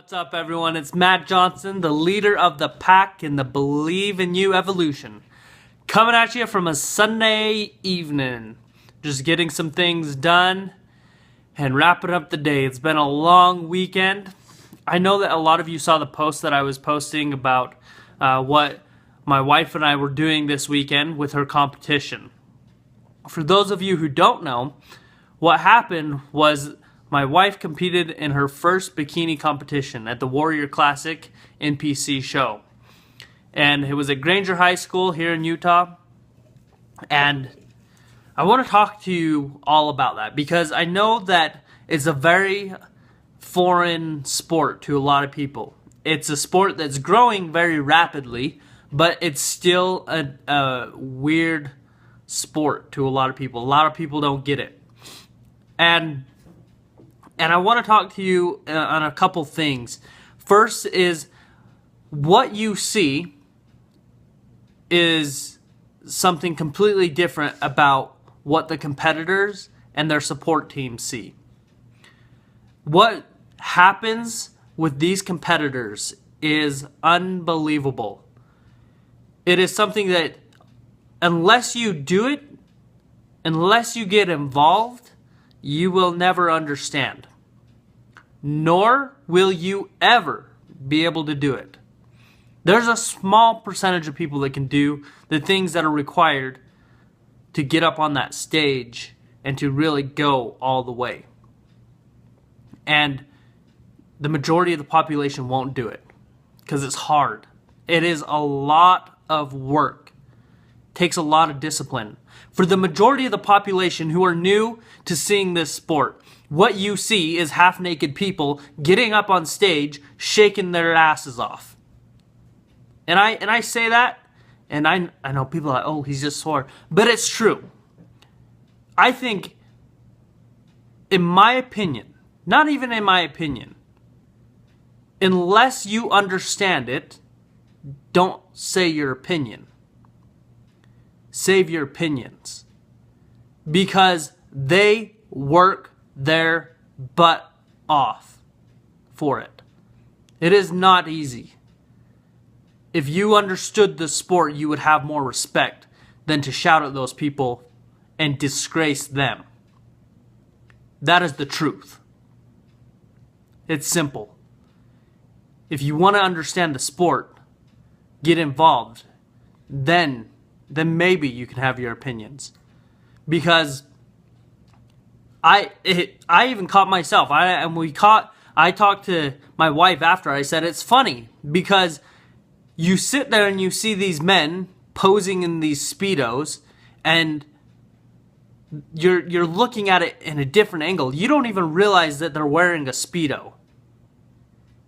What's up, everyone? It's Matt Johnson, the leader of the pack in the Believe in You evolution. Coming at you from a Sunday evening. Just getting some things done and wrapping up the day. It's been a long weekend. I know that a lot of you saw the post that I was posting about what my wife and I were doing this weekend with her competition. For those of you who don't know, what happened was my wife competed in her first bikini competition at the Warrior Classic NPC show. And it was at Granger High School here in Utah. And I want to talk to you all about that because I know that it's a very foreign sport to a lot of people. It's a sport that's growing very rapidly, but it's still a weird sport to a lot of people. A lot of people don't get it. And I want to talk to you on a couple things. First is what you see is something completely different about what the competitors and their support teams see. What happens with these competitors is unbelievable. It is something that unless you do it, unless you get involved, you will never understand. Nor will you ever be able to do it. There's a small percentage of people that can do the things that are required to get up on that stage and to really go all the way. And the majority of the population won't do it because it's hard. It is a lot of work. It takes a lot of discipline. For the majority of the population who are new to seeing this sport, what you see is half-naked people getting up on stage, shaking their asses off. And I say that, and I know people are like, oh, he's just sore. But it's true. I think, in my opinion, not even in my opinion, unless you understand it, don't say your opinion. Save your opinions. Because they work their butt off for it. It is not easy. If you understood the sport, you would have more respect than to shout at those people and disgrace them. That is the truth. It's simple. If you want to understand the sport, get involved. Then maybe you can have your opinions. Because I even caught myself. I talked to my wife after. I said it's funny because you sit there and you see these men posing in these Speedos and you're looking at it in a different angle. You don't even realize that they're wearing a Speedo.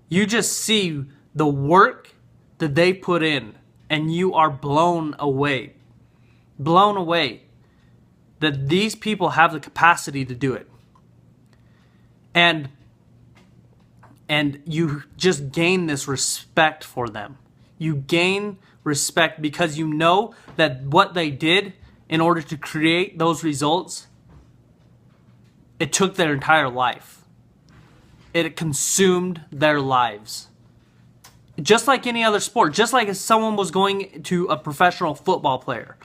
You just see the work that they put in and you are blown away. Blown away that these people have the capacity to do it. And you just gain this respect for them. You gain respect because you know that what they did in order to create those results, it took their entire life. It consumed their lives. Just like any other sport, just like if someone was going to a professional football player,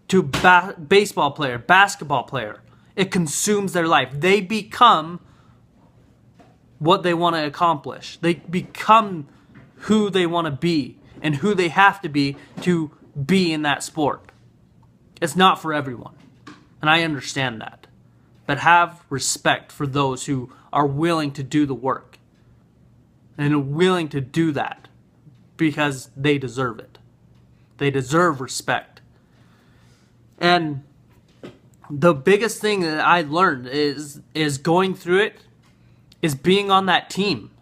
to baseball player, basketball player, it consumes their life. They become what they want to accomplish. They become who they want to be and who they have to be in that sport. It's not for everyone, and I understand that. But have respect for those who are willing to do the work and are willing to do that because they deserve it. They deserve respect. And the biggest thing that I learned is going through it is being on that team.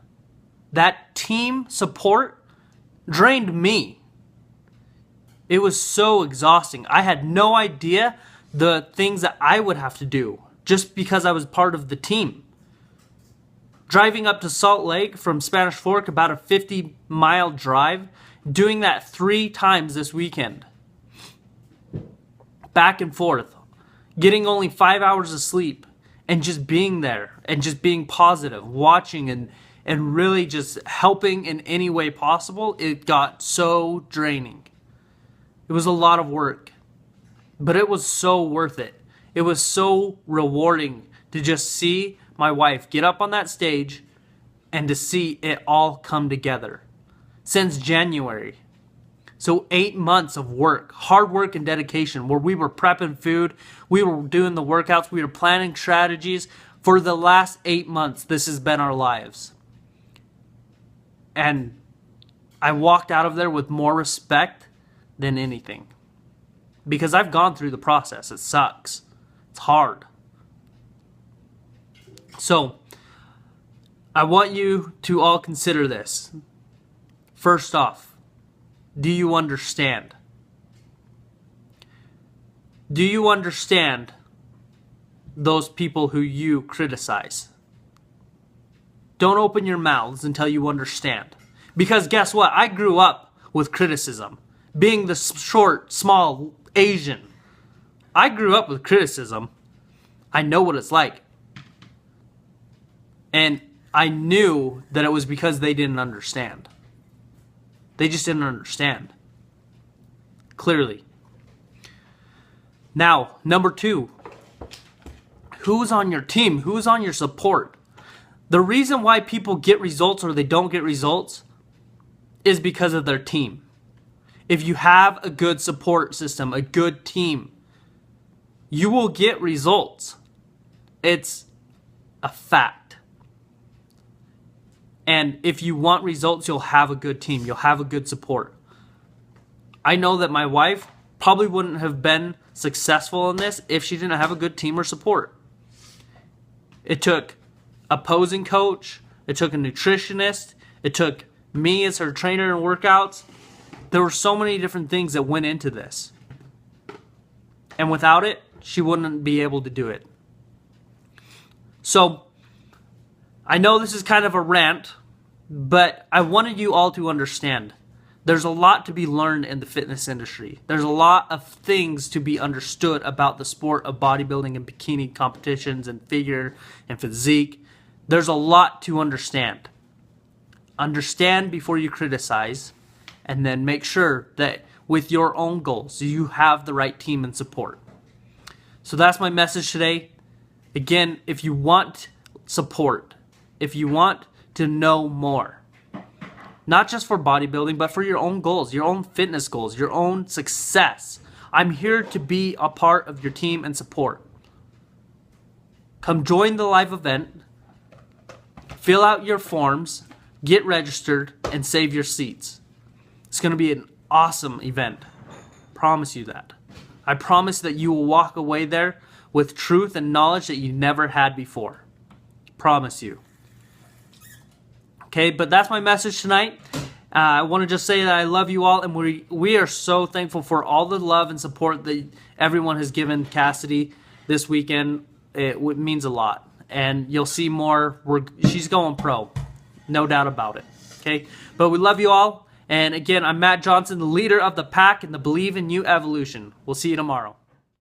That team support drained me. It was so exhausting. I had no idea the things that I would have to do just because I was part of the team. Driving up to Salt Lake from Spanish Fork, about a 50-mile drive, doing that 3 times this weekend. Back and forth, getting only 5 hours of sleep and just being there and just being positive, watching and really just helping in any way possible, it got so draining. It was a lot of work, but it was so worth it. It was so rewarding to just see my wife get up on that stage and to see it all come together. Since January. So 8 months of work, hard work and dedication, where we were prepping food, we were doing the workouts, we were planning strategies. For the last 8 months, this has been our lives. And I walked out of there with more respect than anything. Because I've gone through the process. It sucks. It's hard. So, I want you to all consider this. First off, do you understand? Do you understand those people who you criticize? Don't open your mouths until you understand. Because guess what? I grew up with criticism. Being the short, small Asian, I grew up with criticism. I know what it's like. And I knew that it was because they didn't understand. They just didn't understand. Clearly. Now, number 2. Who's on your team? Who's on your support? The reason why people get results or they don't get results is because of their team. If you have a good support system, a good team, you will get results. It's a fact. And if you want results, you'll have a good team. You'll have a good support. I know that my wife probably wouldn't have been successful in this if she didn't have a good team or support. It took a posing coach. It took a nutritionist. It took me as her trainer in workouts. There were so many different things that went into this. And without it, she wouldn't be able to do it. So, I know this is kind of a rant, but I wanted you all to understand. There's a lot to be learned in the fitness industry. There's a lot of things to be understood about the sport of bodybuilding and bikini competitions and figure and physique. There's a lot to understand. Understand before you criticize, and then make sure that with your own goals, you have the right team and support. So that's my message today. Again, if you want support, if you want to know more, not just for bodybuilding, but for your own goals, your own fitness goals, your own success, I'm here to be a part of your team and support. Come join the live event, fill out your forms, get registered, and save your seats. It's going to be an awesome event. Promise you that. I promise that you will walk away there with truth and knowledge that you never had before. Promise you. Okay, but that's my message tonight. I want to just say that I love you all, and we are so thankful for all the love and support that everyone has given Cassidy this weekend. It means a lot, and you'll see more. She's going pro, no doubt about it. Okay, but we love you all. And again, I'm Matt Johnson, the leader of the pack in the Believe in You evolution. We'll see you tomorrow.